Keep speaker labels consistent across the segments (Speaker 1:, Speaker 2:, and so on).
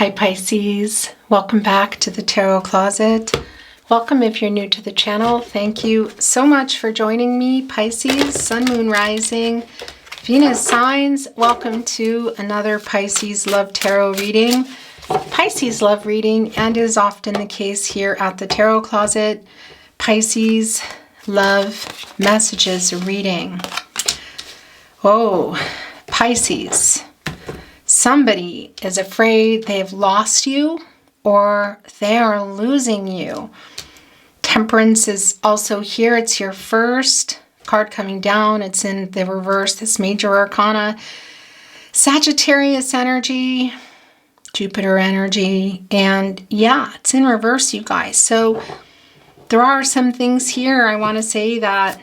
Speaker 1: Hi Pisces, welcome back to the Tarot Closet. Welcome if you're new to the channel. Thank you so much for joining me, Pisces, Sun, Moon, Rising, Venus signs. Welcome to another Pisces Love Tarot Reading. Pisces Love Reading, and is often the case here at the Tarot Closet, Pisces Love Messages Reading. Oh, Pisces. Somebody is afraid they've lost you or they are losing you. Temperance is also here. It's your first card coming down. It's in the reverse, this major arcana. Sagittarius energy, Jupiter energy, and yeah, it's in reverse, you guys. So there are some things here I want to say that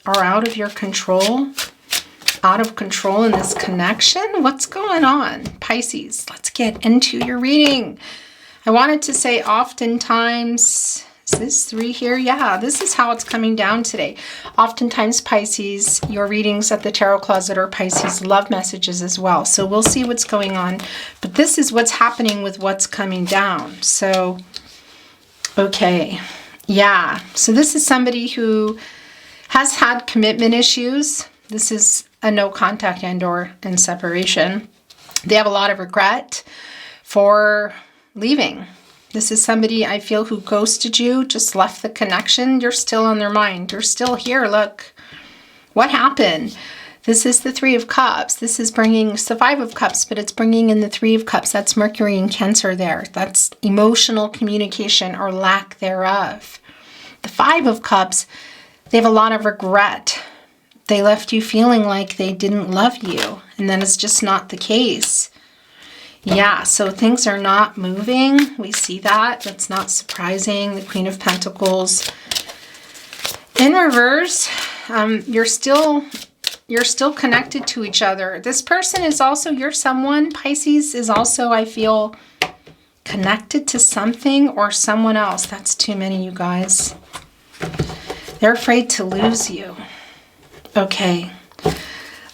Speaker 1: are out of your control. Out of control in this connection. What's going on, Pisces? Let's get into your reading. I wanted to say oftentimes, is this 3 here? Yeah, this is how it's coming down today. Oftentimes, Pisces, your readings at the Tarot Closet are Pisces love messages as well. So we'll see what's going on. But this is what's happening with what's coming down. So, okay. Yeah. So this is somebody who has had commitment issues. This is a no contact and or in separation. They have a lot of regret for leaving. This is somebody I feel who ghosted you, just left the connection. You're still on their mind. You're still here. Look, what happened? This is the 3 of Cups. This is bringing, it's the 5 of Cups, but it's bringing in the 3 of Cups. That's Mercury and Cancer there. That's emotional communication or lack thereof. The 5 of Cups, they have a lot of regret. They left you feeling like they didn't love you, and then it's just not the case. Yeah, so things are not moving. We see that. That's not surprising. The Queen of Pentacles. In reverse, you're still connected to each other. This person is also your someone. Pisces is also, I feel, connected to something or someone else. That's too many, you guys. They're afraid to lose you. Okay,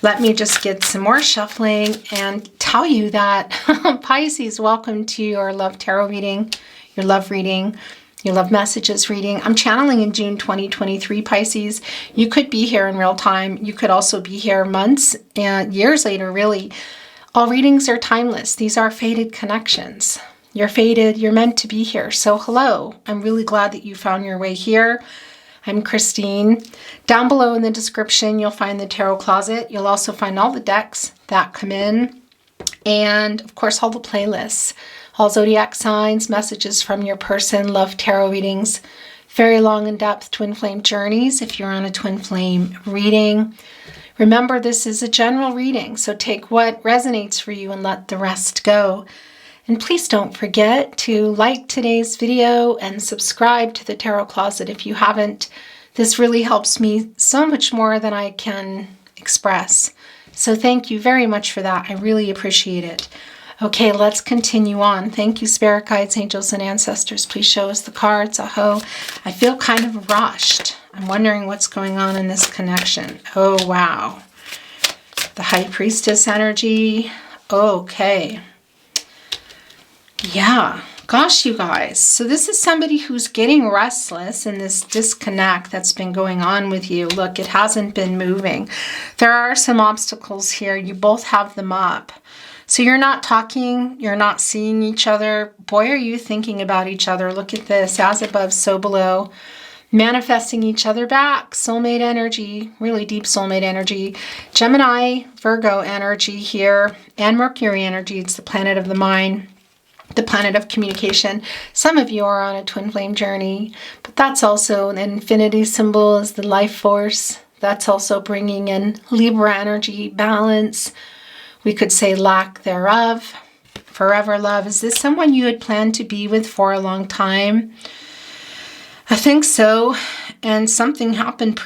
Speaker 1: let me just get some more shuffling and tell you that Pisces, welcome to your love tarot reading, your love reading, your love messages reading. I'm channeling in June 2023, Pisces. You could be here in real time. You could also be here months and years later, really. All readings are timeless. These are fated connections. You're fated. You're meant to be here. So hello. I'm really glad that you found your way here. I'm Christine. Down below in the description, you'll find the Tarot Closet. You'll also find all the decks that come in. And, of course, all the playlists. All zodiac signs, messages from your person, love tarot readings, very long in-depth twin flame journeys if you're on a twin flame reading. Remember, this is a general reading, so take what resonates for you and let the rest go. And please don't forget to like today's video and subscribe to the Tarot Closet if you haven't. This really helps me so much more than I can express. So thank you very much for that. I really appreciate it. Okay, let's continue on. Thank you, Spirit Guides, Angels, and Ancestors. Please show us the cards. Aho. I feel kind of rushed. I'm wondering what's going on in this connection. Oh, wow. The High Priestess energy. Okay. Yeah, gosh, you guys. So this is somebody who's getting restless in this disconnect that's been going on with you. Look, it hasn't been moving. There are some obstacles here. You both have them up. So you're not talking, you're not seeing each other. Boy, are you thinking about each other. Look at this, as above, so below. Manifesting each other back. Soulmate energy, really deep soulmate energy. Gemini, Virgo energy here, and Mercury energy. It's the planet of the mind. The planet of communication. Some of you are on a twin flame journey, but that's also an infinity symbol is the life force. That's also bringing in Libra energy, balance. We could say lack thereof. Forever love. Is this someone you had planned to be with for a long time? I think so. And something happened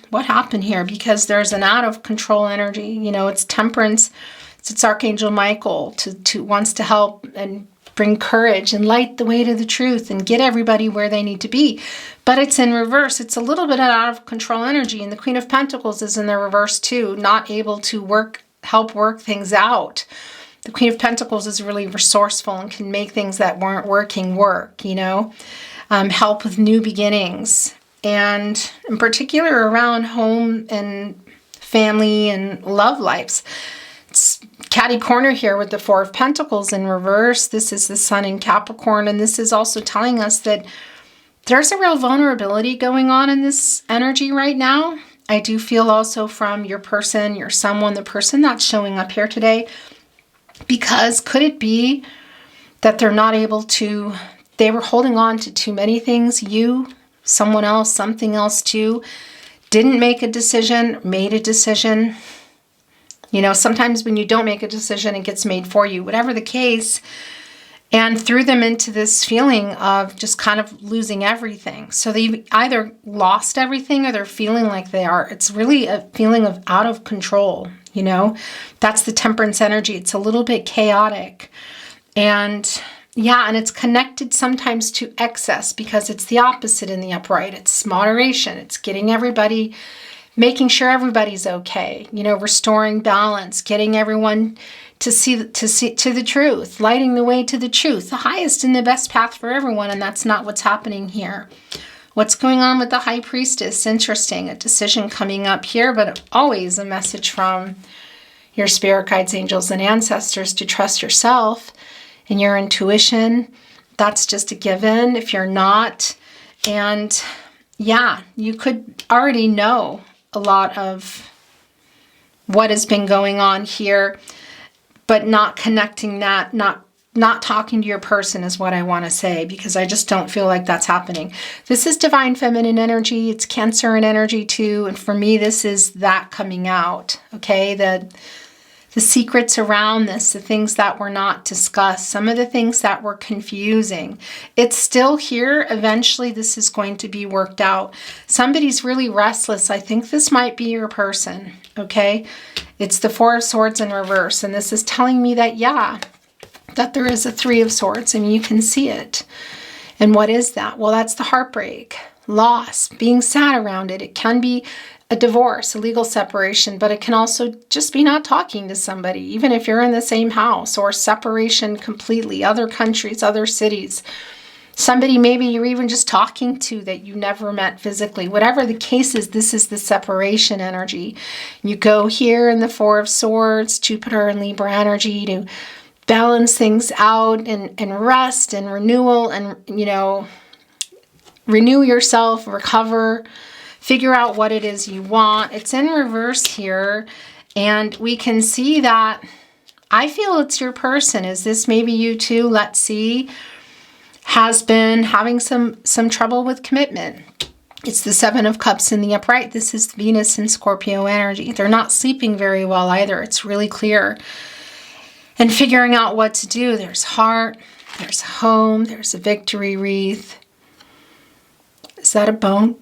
Speaker 1: what happened here? Because there's an out of control energy. You know, it's temperance. It's Archangel Michael wants to help and bring courage and light the way to the truth and get everybody where they need to be. But it's in reverse. It's a little bit out of control energy. And the Queen of Pentacles is in the reverse too, not able to help work things out. The Queen of Pentacles is really resourceful and can make things that weren't working work, you know, help with new beginnings. And in particular around home and family and love lives. It's catty corner here with the Four of Pentacles in reverse. This is the Sun in Capricorn, and this is also telling us that there's a real vulnerability going on in this energy right now. I do feel also from your person, your someone, the person that's showing up here today, because could it be that they're not able to, they were holding on to too many things, you, someone else, something else too, didn't make a decision, made a decision. You know, sometimes when you don't make a decision, it gets made for you, whatever the case, and threw them into this feeling of just kind of losing everything. So they've either lost everything or they're feeling like they are. It's really a feeling of out of control, you know. That's the Temperance energy. It's a little bit chaotic. And yeah, and it's connected sometimes to excess because it's the opposite in the upright. It's moderation. It's getting everybody, making sure everybody's okay, you know, restoring balance, getting everyone to see to the truth, lighting the way to the truth, the highest and the best path for everyone, and that's not what's happening here. What's going on with the High Priestess? Interesting, a decision coming up here, but always a message from your spirit guides, angels, and ancestors to trust yourself and your intuition. That's just a given if you're not. And yeah, you could already know a lot of what has been going on here, but not connecting that, not talking to your person is what I want to say, because I just don't feel like that's happening. This is divine feminine energy. It's Cancer and energy too. And for me, this is that coming out, okay? The secrets around this, the things that were not discussed, some of the things that were confusing. It's still here. Eventually, this is going to be worked out. Somebody's really restless. I think this might be your person, okay? It's the Four of Swords in reverse, and this is telling me that, yeah, that there is a Three of Swords, and you can see it. And what is that? Well, that's the heartbreak, loss, being sad around it. It can be a divorce, a legal separation, but it can also just be not talking to somebody, even if you're in the same house, or separation completely, other countries, other cities. Somebody maybe you're even just talking to that you never met physically. Whatever the case is, this is the separation energy. You go here in the Four of Swords, Jupiter and Libra energy to balance things out and rest and renewal and, you know, renew yourself, recover, figure out what it is you want. It's in reverse here, and we can see that I feel it's your person. Is this maybe you too? Let's see. Has been having some trouble with commitment. It's the Seven of Cups in the upright. This is Venus and Scorpio energy. They're not sleeping very well either. It's really clear. And figuring out what to do. There's heart, there's home, there's a victory wreath. Is that a bone?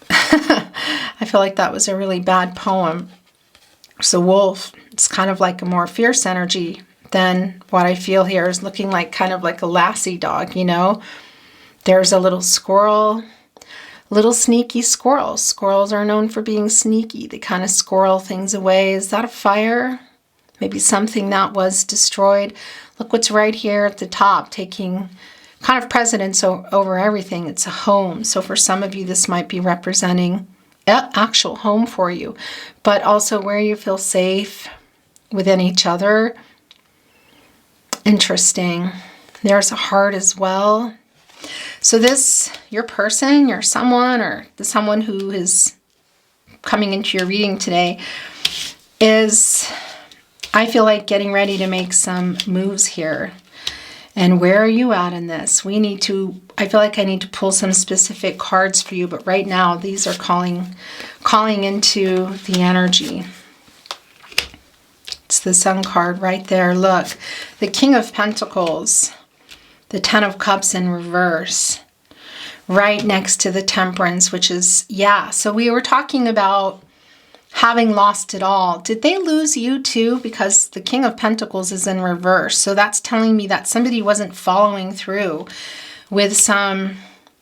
Speaker 1: I feel like that was a really bad poem. It's a wolf. It's kind of like a more fierce energy than what I feel here is looking like kind of like a lassie dog, you know. There's a little squirrel, little sneaky squirrels. Squirrels are known for being sneaky. They kind of squirrel things away. Is that a fire? Maybe something that was destroyed. Look what's right here at the top, taking kind of precedence over everything. It's a home. So for some of you, this might be representing an actual home for you, but also where you feel safe within each other. Interesting. There's a heart as well. So this, your person, your someone, or the someone who is coming into your reading today is, I feel like, getting ready to make some moves here. And where are you at in this? We need to, I feel like I need to pull some specific cards for you, but right now these are calling into the energy. It's the Sun card right there. Look, the King of Pentacles, the Ten of Cups in reverse, right next to the Temperance, which is, yeah. So we were talking about having lost it all. Did they lose you too? Because the King of Pentacles is in reverse. So that's telling me that somebody wasn't following through with some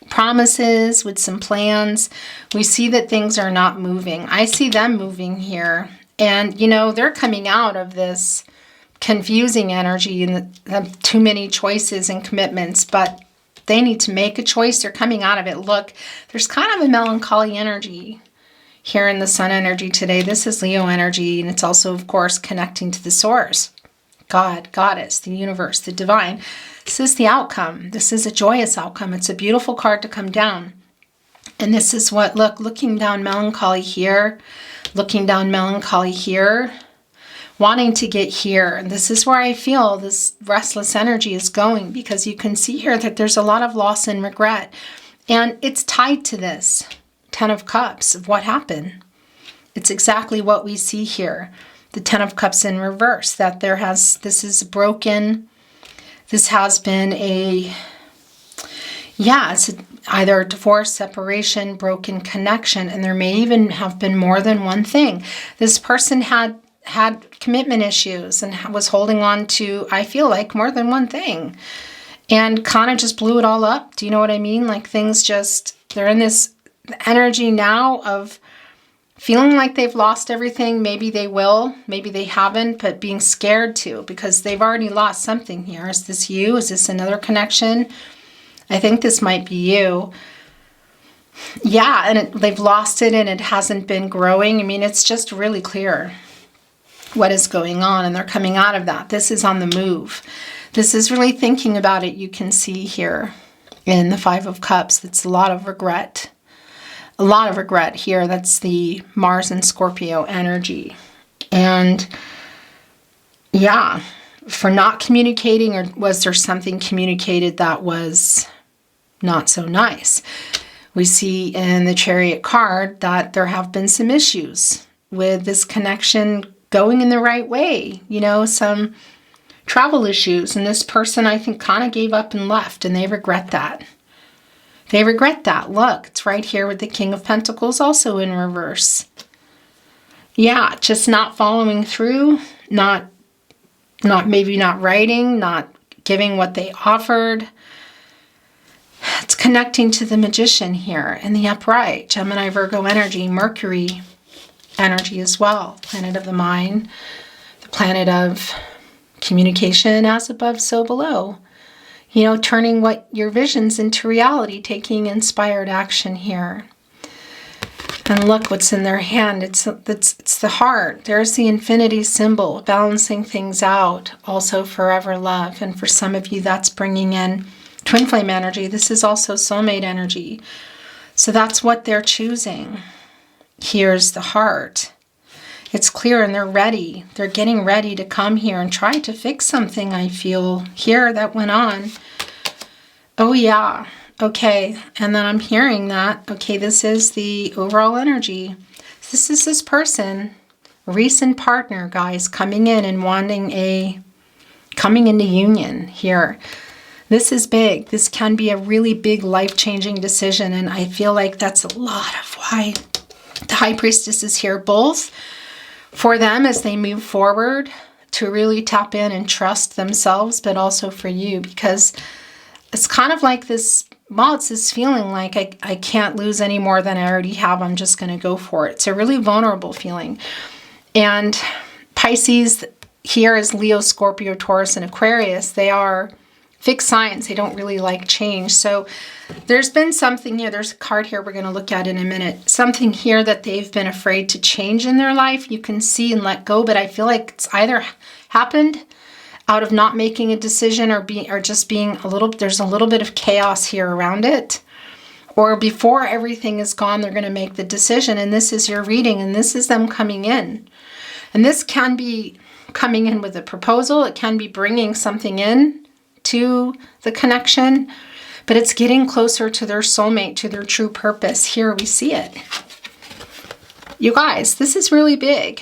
Speaker 1: promises, with some plans. We see that things are not moving. I see them moving here. And, you know, they're coming out of this confusing energy and too many choices and commitments, but they need to make a choice. They're coming out of it. Look, there's kind of a melancholy energy here in the sun energy today. This is Leo energy, and it's also, of course, connecting to the source, God, Goddess, the universe, the divine. This is the outcome. This is a joyous outcome. It's a beautiful card to come down. And this is what, look, looking down melancholy here, looking down melancholy here, wanting to get here. And this is where I feel this restless energy is going, because you can see here that there's a lot of loss and regret. And it's tied to this Ten of Cups of what happened. It's exactly what we see here. The Ten of Cups in reverse, that this is broken. This has been it's either a divorce, separation, broken connection, and there may even have been more than one thing. This person had commitment issues and was holding on to, I feel like, more than one thing, and kind of just blew it all up. Do you know what I mean? Like things just, they're in this energy now of feeling like they've lost everything. Maybe they will, maybe they haven't, but being scared to, because they've already lost something here. Is this you? Is this another connection? I think this might be you. Yeah, and they've lost it and it hasn't been growing. I mean, it's just really clear what is going on, and they're coming out of that. This is on the move. This is really thinking about it. You can see here in the Five of Cups, it's a lot of regret. A lot of regret here. That's the Mars and Scorpio energy. And yeah, for not communicating, or was there something communicated that was not so nice? We see in the Chariot card that there have been some issues with this connection going in the right way, some travel issues. And this person, I think, kind of gave up and left, and they regret that. They regret that. Look, it's right here with the King of Pentacles also in reverse. Yeah, just not following through, maybe not writing, not giving what they offered. It's connecting to the Magician here in the upright, Gemini, Virgo energy, Mercury energy as well, planet of the mind, the planet of communication, as above, so below. Turning what your visions into reality, taking inspired action here. And look what's in their hand. It's the heart. There's the infinity symbol, balancing things out. Also forever love. And for some of you, that's bringing in twin flame energy. This is also soulmate energy. So that's what they're choosing. Here's the heart. It's clear, and they're ready. They're getting ready to come here and try to fix something, I feel, here that went on. Oh, yeah. Okay. And then I'm hearing that. Okay, this is the overall energy. This is this person, recent partner, guys, coming in and coming into union here. This is big. This can be a really big life-changing decision. And I feel like that's a lot of why the High Priestess is here, both for them as they move forward to really tap in and trust themselves, but also for you, because it's kind of like this, it's this feeling like I can't lose any more than I already have. I'm just going to go for it. It's a really vulnerable feeling. And Pisces here is Leo, Scorpio, Taurus, and Aquarius. They are fixed signs. They don't really like change. So there's been something here. There's a card here we're going to look at in a minute. Something here that they've been afraid to change in their life. You can see and let go, but I feel like it's either happened out of not making a decision or just being there's a little bit of chaos here around it. Or before everything is gone, they're going to make the decision. And this is your reading, and this is them coming in. And this can be coming in with a proposal. It can be bringing something in to the connection, but it's getting closer to their soulmate, to their true purpose. Here we see it. You guys, this is really big.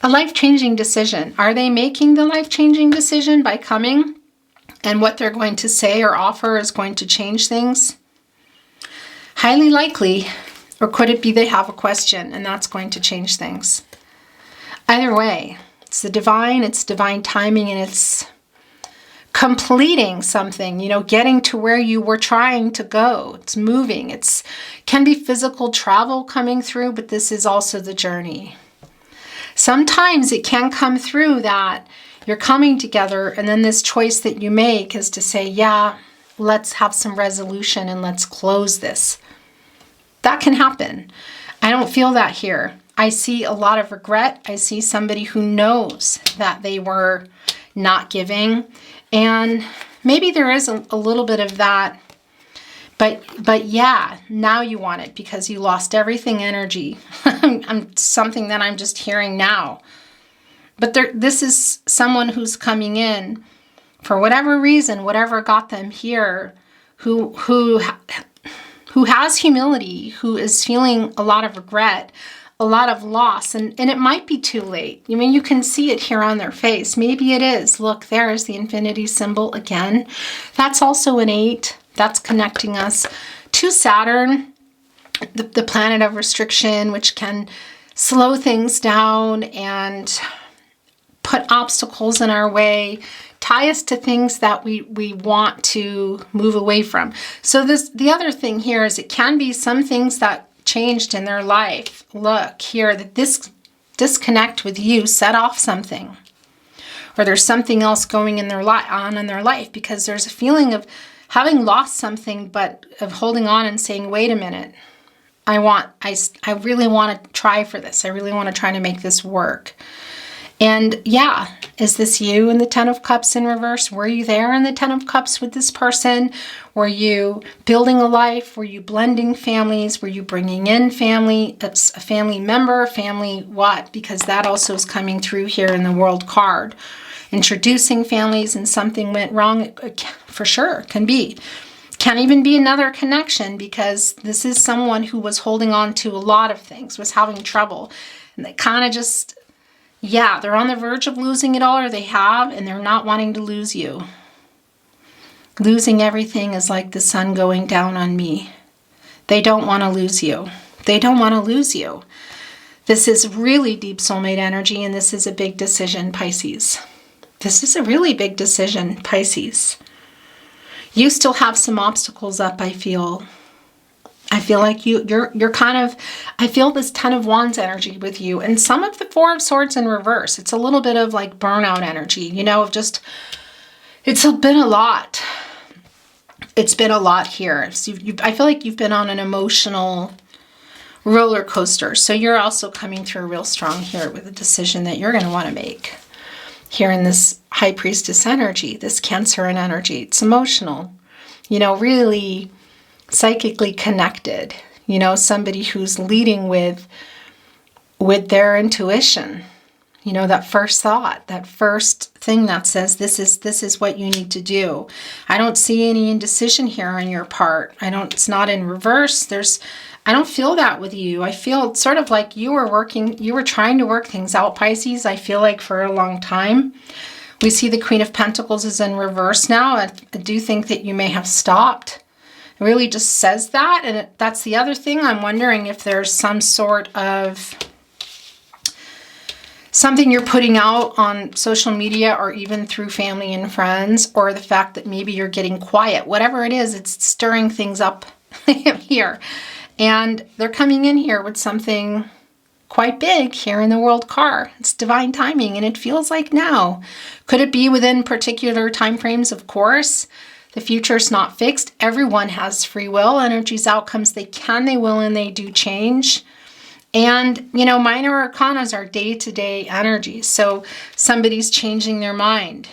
Speaker 1: A life-changing decision. Are they making the life-changing decision by coming, and what they're going to say or offer is going to change things? Highly likely. Or could it be they have a question and that's going to change things? Either way, it's the divine, it's divine timing, and it's completing something, getting to where you were trying to go. It's moving. It can be physical travel coming through, but this is also the journey. Sometimes it can come through that you're coming together, and then this choice that you make is to say, yeah, let's have some resolution and let's close this. That can happen. I don't feel that here. I see a lot of regret. I see somebody who knows that they were not giving, and maybe there is a little bit of that. But yeah, now you want it because you lost everything energy. Something that I'm just hearing now. But this is someone who's coming in for whatever reason, whatever got them here, who has humility, who is feeling a lot of regret, a lot of loss, and it might be too late. I mean, you can see it here on their face. Maybe it is. Look, there is the infinity symbol again. That's also an 8. That's connecting us to Saturn, the planet of restriction, which can slow things down and put obstacles in our way, tie us to things that we want to move away from. So the other thing here is it can be some things that changed in their life. Look here, that this disconnect with you set off something. Or there's something else going in their life, because there's a feeling of having lost something, but of holding on and saying, wait a minute, I really want to try for this. I really want to try to make this work. And yeah, is this you in the 10 of Cups in reverse? Were you there in the 10 of Cups with this person? Were you building a life? Were you blending families? Were you bringing in family, a family member, family what? Because that also is coming through here in the World card. Introducing families and something went wrong, for sure, can be. Can even be another connection, because this is someone who was holding on to a lot of things, was having trouble. And they kind of just, yeah, they're on the verge of losing it all, or they have, and they're not wanting to lose you. Losing everything is like the sun going down on me. They don't want to lose you. They don't want to lose you. This is really deep soulmate energy, and this is a big decision, Pisces. This is a really big decision, Pisces. You still have some obstacles up, I feel. I feel like you're kind of, I feel this 10 of Wands energy with you. And some of the 4 of Swords in reverse. It's a little bit of like burnout energy, you know, of just, it's been a lot. It's been a lot here. So I feel like you've been on an emotional roller coaster. So you're also coming through real strong here with a decision that you're going to want to make. Here in this High Priestess energy, this Cancerian energy, it's emotional, you know, really psychically connected, you know, somebody who's leading with their intuition, you know, that first thought, that first thing that says, this is what you need to do. I don't see any indecision here on your part. It's not in reverse. I don't feel that with you. I feel sort of like you were trying to work things out, Pisces, I feel like for a long time. We see the Queen of Pentacles is in reverse now. I do think that you may have stopped. It really just says that. And that's the other thing. I'm wondering if there's some sort of something you're putting out on social media or even through family and friends, or the fact that maybe you're getting quiet. Whatever it is, it's stirring things up here. And they're coming in here with something quite big here in the World card. It's divine timing, and it feels like now. Could it be within particular time frames? Of course. The future's not fixed. Everyone has free will. Energies, outcomes, they can, they will, and they do change. And, you know, minor arcanas are day-to-day energies. So somebody's changing their mind.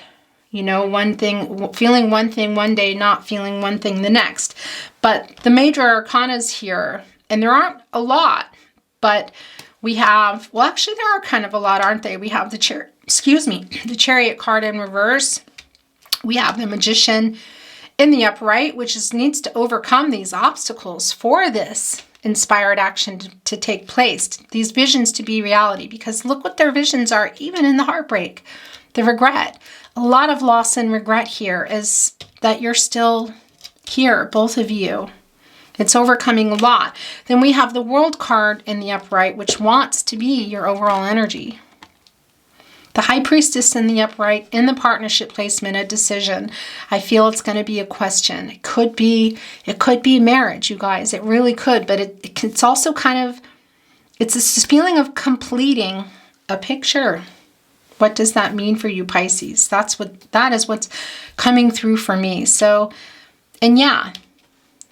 Speaker 1: You know, one thing, feeling one thing one day, not feeling one thing the next. But the major arcanas here, and there aren't a lot, but we have, well, actually there are kind of a lot, aren't they? We have the the Chariot card in reverse. We have the Magician in the upright, which needs to overcome these obstacles for this inspired action to take place, these visions to be reality, because look what their visions are, even in the heartbreak, the regret. A lot of loss and regret here is that you're still here, both of you. It's overcoming a lot. Then we have the World card in the upright, which wants to be your overall energy. The High Priestess in the upright, in the partnership placement, a decision. I feel it's going to be a question. It could be marriage, you guys. It really could, but it's also kind of, it's this feeling of completing a picture. What does that mean for you, Pisces? That is what's coming through for me. So, and yeah,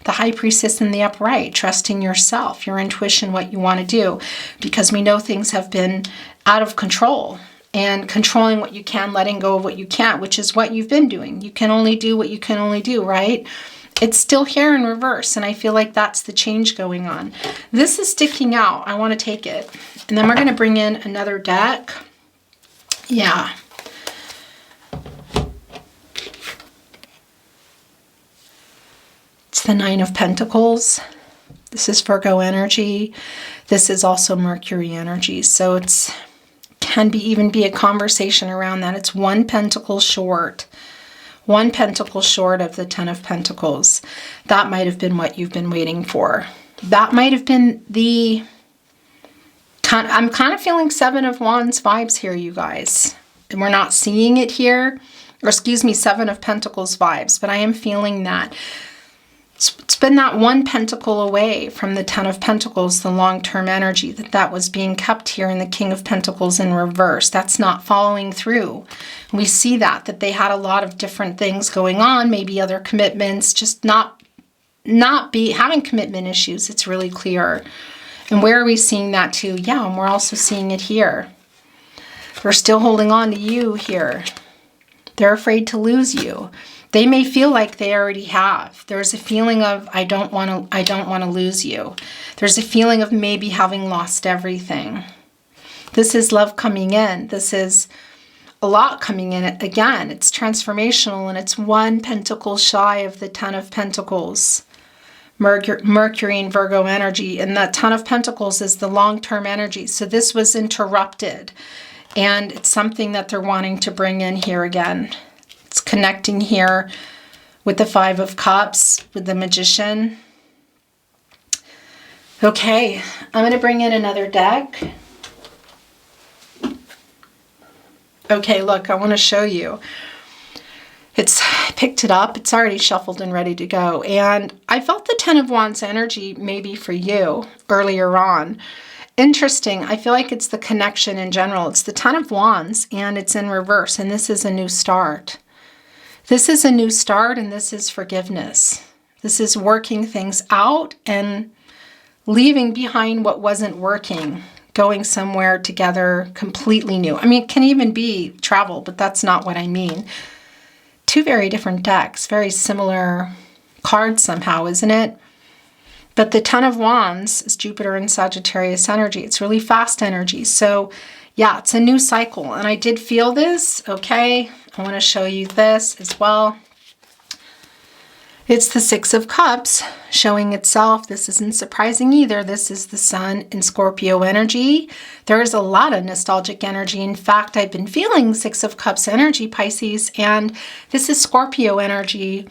Speaker 1: the High Priestess in the upright, trusting yourself, your intuition, what you want to do, because we know things have been out of control, and controlling what you can, letting go of what you can't, which is what you've been doing. You can only do what you can only do, right? It's still here in reverse, and I feel like that's the change going on. This is sticking out. I want to take it. And then we're going to bring in another deck. Yeah. It's the Nine of Pentacles. This is Virgo energy. This is also Mercury energy. So it's can even be a conversation around that. It's one pentacle short. One pentacle short of the Ten of Pentacles. That might have been what you've been waiting for. That might have been the... I'm kind of feeling Seven of Wands vibes here, you guys. And we're not seeing it here. Or excuse me, Seven of Pentacles vibes. But I am feeling that. It's been that one pentacle away from the Ten of Pentacles, the long-term energy, that was being kept here in the King of Pentacles in reverse. That's not following through. We see that they had a lot of different things going on, maybe other commitments, just not having commitment issues. It's really clear. And where are we seeing that too? Yeah, and we're also seeing it here. They're still holding on to you here. They're afraid to lose you. They may feel like they already have. There's a feeling of, I don't want to lose you. There's a feeling of maybe having lost everything. This is love coming in. This is a lot coming in. Again, it's transformational, and it's one pentacle shy of the Ten of Pentacles. Mercury and Virgo energy. And that Ten of Pentacles is the long-term energy. So this was interrupted. And it's something that they're wanting to bring in here again. It's connecting here with the Five of Cups, with the Magician. Okay, I'm going to bring in another deck. Okay, look, I want to show you. I picked it up. It's already shuffled and ready to go. And I felt the Ten of Wands energy maybe for you earlier on. Interesting. I feel like it's the connection in general. It's the Ten of Wands, and it's in reverse. And this is a new start. This is a new start, and this is forgiveness. This is working things out and leaving behind what wasn't working, going somewhere together completely new. I mean, it can even be travel, but that's not what I mean. Two very different decks, very similar cards somehow, isn't it? But the Ten of Wands is Jupiter and Sagittarius energy. It's really fast energy. So yeah, it's a new cycle. And I did feel this, okay? I want to show you this as well. It's the Six of Cups showing itself. This isn't surprising either. This is the Sun in Scorpio energy. There is a lot of nostalgic energy. In fact, I've been feeling Six of Cups energy, Pisces, and this is Scorpio energy.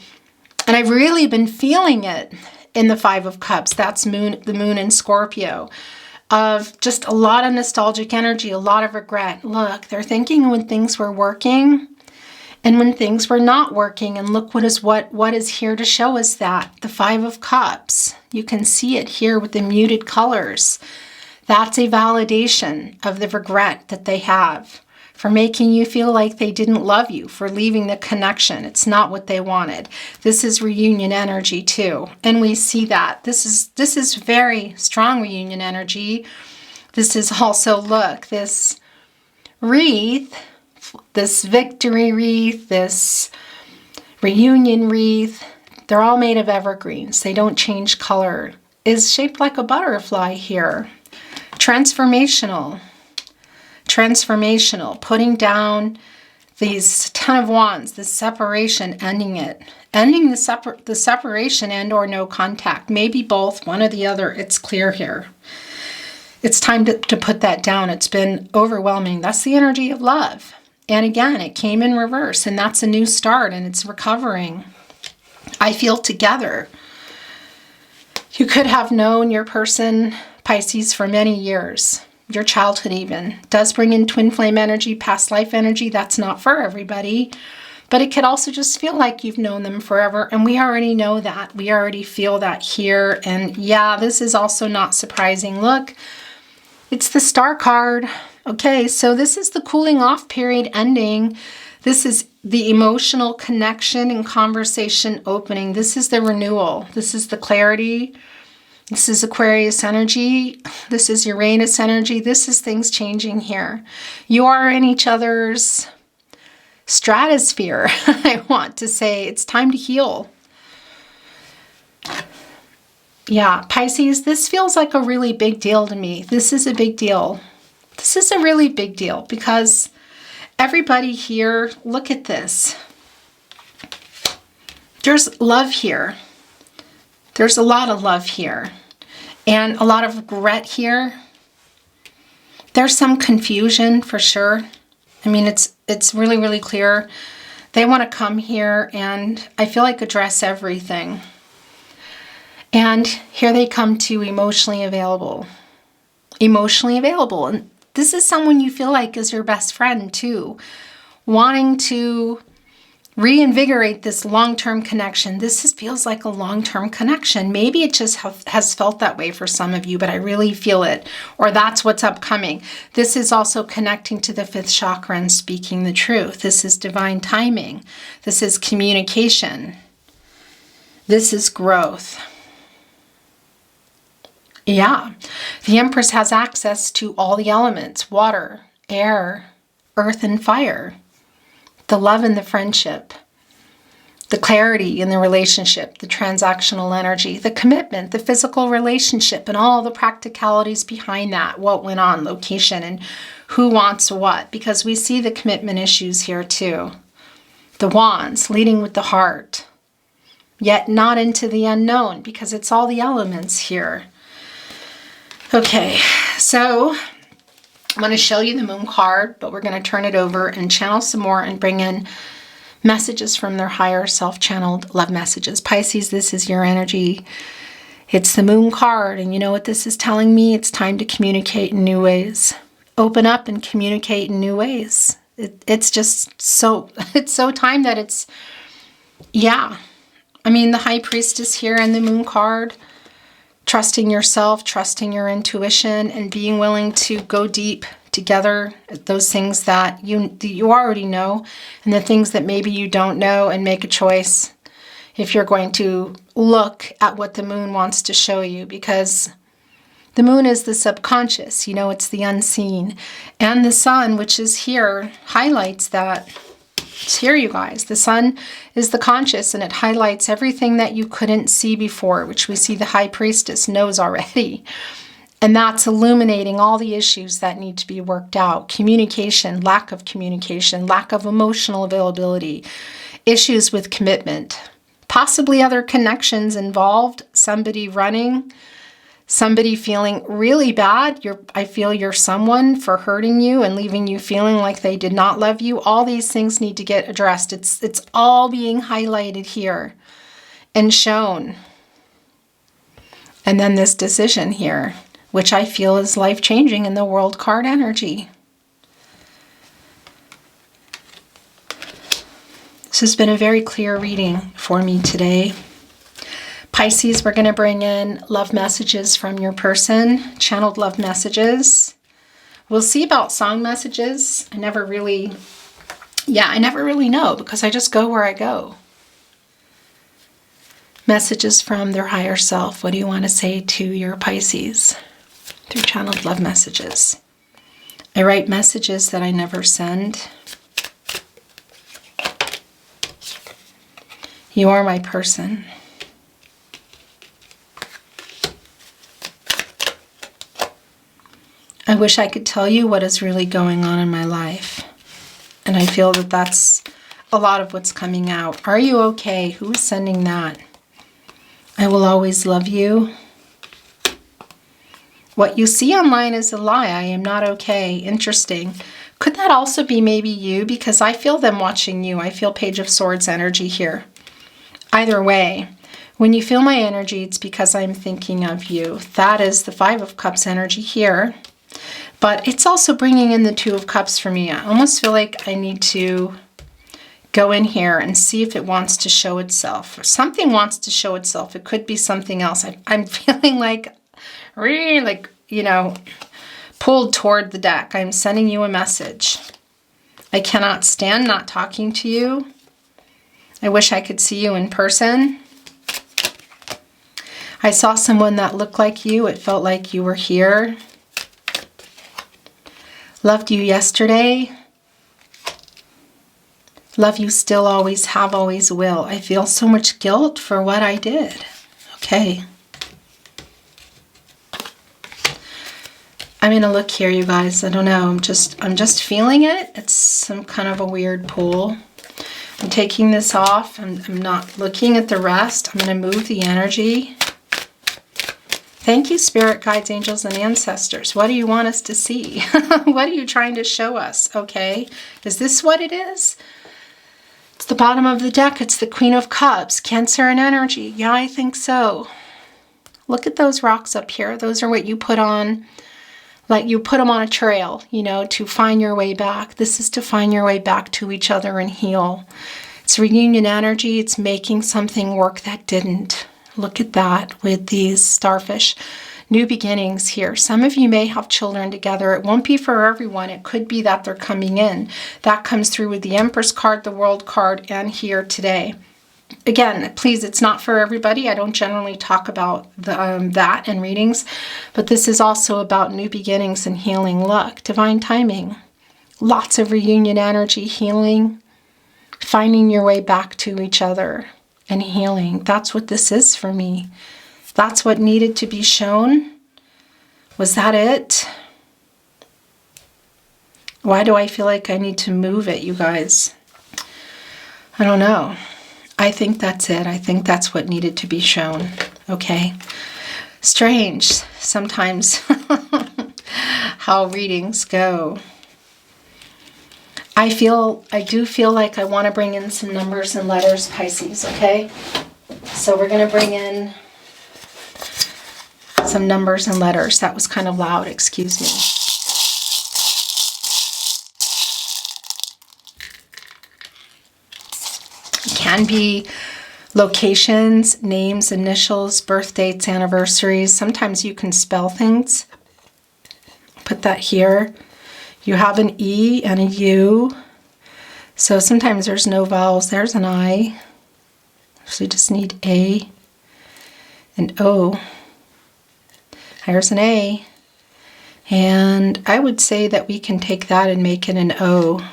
Speaker 1: And I've really been feeling it in the Five of Cups. That's the moon in Scorpio. Of just a lot of nostalgic energy, a lot of regret. Look, they're thinking when things were working and when things were not working. And look what is here to show us that. The Five of Cups. You can see it here with the muted colors. That's a validation of the regret that they have for making you feel like they didn't love you, for leaving the connection. It's not what they wanted. This is reunion energy too. And we see that. This is very strong reunion energy. This is also, look, this wreath, this victory wreath, this reunion wreath, they're all made of evergreens. They don't change color. Is shaped like a butterfly here. Transformational. Transformational, putting down these Ten of Wands, this separation, ending it. Ending the separation and or no contact. Maybe both, one or the other. It's clear here. It's time to put that down. It's been overwhelming. That's the energy of love. And again, it came in reverse, and that's a new start, and it's recovering. I feel together. You could have known your person, Pisces, for many years. Your childhood even. Does bring in twin flame energy, past life energy. That's not for everybody. But it could also just feel like you've known them forever. And we already know that. We already feel that here. And yeah, this is also not surprising. Look, it's the Star card. Okay, so this is the cooling off period ending. This is the emotional connection and conversation opening. This is the renewal. This is the clarity. This is Aquarius energy. This is Uranus energy. This is things changing here. You are in each other's stratosphere. I want to say it's time to heal. Yeah, Pisces, this feels like a really big deal to me. This is a big deal. This is a really big deal because everybody here, look at this. There's love here. There's a lot of love here and a lot of regret here. There's some confusion for sure. I mean, it's really, really clear. They want to come here and I feel like address everything. And here they come to emotionally available. Emotionally available. And this is someone you feel like is your best friend too. Wanting to reinvigorate this long-term connection. This feels like a long-term connection. Maybe it just has felt that way for some of you, but I really feel it. Or that's what's upcoming. This is also connecting to the fifth chakra and speaking the truth. This is divine timing. This is communication. This is growth. Yeah, the Empress has access to all the elements, water, air, earth, and fire. The love and the friendship, the clarity in the relationship, the transactional energy, the commitment, the physical relationship, and all the practicalities behind that, what went on, location, and who wants what, because we see the commitment issues here too. The wands, leading with the heart, yet not into the unknown, because it's all the elements here. Okay, so I'm going to show you the moon card, but we're going to turn it over and channel some more and bring in messages from their higher self-channeled love messages. Pisces, this is your energy. It's the moon card, and you know what this is telling me? It's time to communicate in new ways. Open up and communicate in new ways. It's just so, it's so time that it's, yeah. I mean, the High Priestess here and the moon card. Trusting yourself, trusting your intuition, and being willing to go deep together at those things that you already know and the things that maybe you don't know, and make a choice if you're going to look at what the moon wants to show you, because the moon is the subconscious, you know, it's the unseen. And the sun, which is here, highlights that. It's here, you guys. The sun is the conscious, and it highlights everything that you couldn't see before, which we see the High Priestess knows already. And that's illuminating all the issues that need to be worked out. Communication, lack of emotional availability, issues with commitment, possibly other connections involved, somebody running, somebody feeling really bad. I feel you're someone for hurting you and leaving you feeling like they did not love you. All these things need to get addressed. It's all being highlighted here and shown. And then this decision here, which I feel is life-changing in the World card energy. This has been a very clear reading for me today. Pisces, we're going to bring in love messages from your person, channeled love messages. We'll see about song messages. I never really know, because I just go where I go. Messages from their higher self. What do you want to say to your Pisces through channeled love messages? I write messages that I never send. You are my person. I wish I could tell you what is really going on in my life. And I feel that that's a lot of what's coming out. Are you okay? Who is sending that? I will always love you. What you see online is a lie. I am not okay. Interesting. Could that also be maybe you? Because I feel them watching you. I feel Page of Swords energy here. Either way, when you feel my energy, it's because I'm thinking of you. That is the Five of Cups energy here. But it's also bringing in the Two of Cups for me. I almost feel like I need to go in here and see if it wants to show itself. Or something wants to show itself. It could be something else. I'm feeling like, really, like, you know, pulled toward the deck. I'm sending you a message. I cannot stand not talking to you. I wish I could see you in person. I saw someone that looked like you. It felt like you were here. Loved you yesterday. Love you still, always have, always will. I feel so much guilt for what I did. Okay. I'm going to look here, you guys. I don't know. I'm just feeling it. It's some kind of a weird pull. I'm taking this off. I'm not looking at the rest. I'm going to move the energy. Thank you, spirit guides, angels, and ancestors. What do you want us to see? What are you trying to show us? Okay. Is this what it is? It's the bottom of the deck. It's the Queen of Cups. Cancer and energy. Yeah, I think so. Look at those rocks up here. Those are what you put on, like you put them on a trail, you know, to find your way back. This is to find your way back to each other and heal. It's reunion energy. It's making something work that didn't. Look at that with these starfish. New beginnings here. Some of you may have children together. It won't be for everyone. It could be that they're coming in. That comes through with the Empress card, the World card, and here today. Again, please, it's not for everybody. I don't generally talk about that in readings, but this is also about new beginnings and healing. Look, divine timing. Lots of reunion energy, healing, finding your way back to each other and healing. That's what this is for me. That's what needed to be shown. Was that it? Why do I feel like I need to move it, you guys? I don't know. I think that's it. I think that's what needed to be shown. Okay. Strange sometimes how readings go. I do feel like I want to bring in some numbers and letters, Pisces, okay? So we're going to bring in some numbers and letters. That was kind of loud, excuse me. It can be locations, names, initials, birth dates, anniversaries. Sometimes you can spell things. Put that here. You have an E and a U. So sometimes there's no vowels. There's an I. So you just need A and O. There's an A. And I would say that we can take that and make it an O.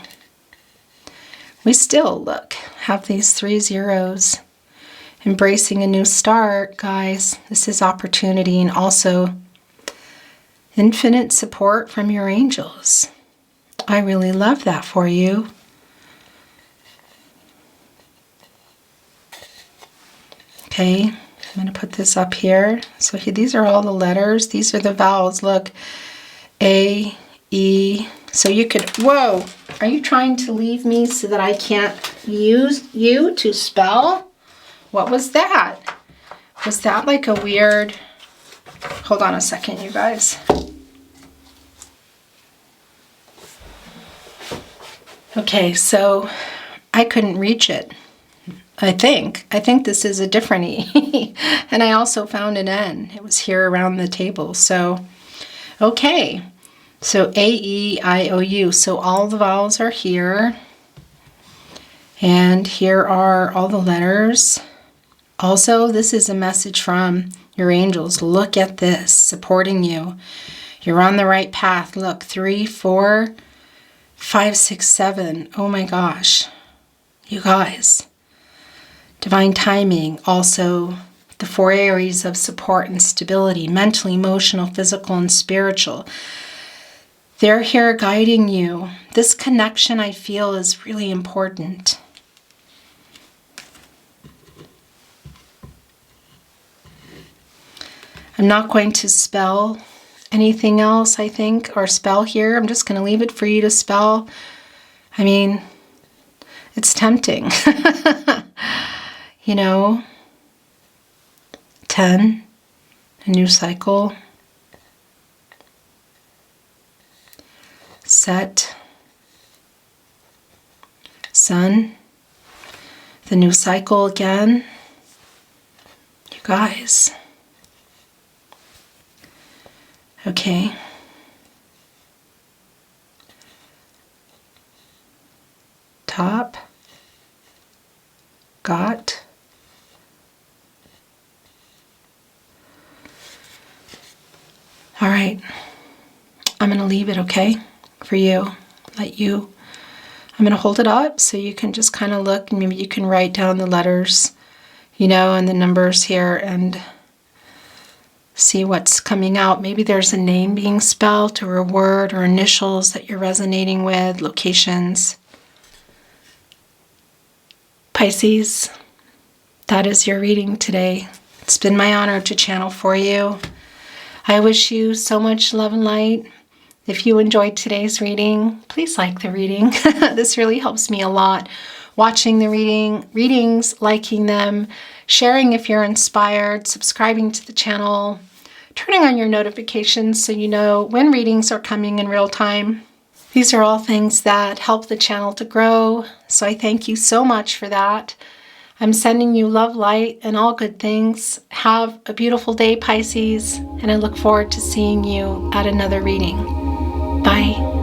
Speaker 1: We still, look, have these 3 zeros. Embracing a new start, guys. This is opportunity and also infinite support from your angels. I really love that for you. Okay, I'm going to put this up here. So here, these are all the letters. These are the vowels. Look, A, E. So you could, whoa, are you trying to leave me so that I can't use you to spell? What was that? Was that like a weird, hold on a second, you guys. Okay, so I couldn't reach it. I think this is a different E. And I also found an N. It was here around the table. So, okay. So A-E-I-O-U. So all the vowels are here. And here are all the letters. Also, this is a message from your angels. Look at this, supporting you. You're on the right path. Look, 3, 4, 5, 6, 7. Oh my gosh. You guys. Divine timing. Also, the 4 areas of support and stability. Mental, emotional, physical, and spiritual. They're here guiding you. This connection, I feel, is really important. I'm not going to spell anything else, I think, or spell here. I'm just going to leave it for you to spell. I mean, it's tempting. You know, 10, a new cycle. Set, sun, the new cycle again. You guys. Okay. All right. I'm going to leave it, okay, for you. I'm going to hold it up so you can just kind of look, and maybe you can write down the letters, and the numbers here and see what's coming out. Maybe there's a name being spelled or a word or initials that you're resonating with, locations. Pisces, that is your reading today. It's been my honor to channel for you. I wish you so much love and light. If you enjoyed today's reading, please like the reading. This really helps me a lot. Watching the readings, liking them, sharing if you're inspired, subscribing to the channel, turning on your notifications so you know when readings are coming in real time. These are all things that help the channel to grow, so I thank you so much for that. I'm sending you love, light, and all good things. Have a beautiful day, Pisces, and I look forward to seeing you at another reading. Bye.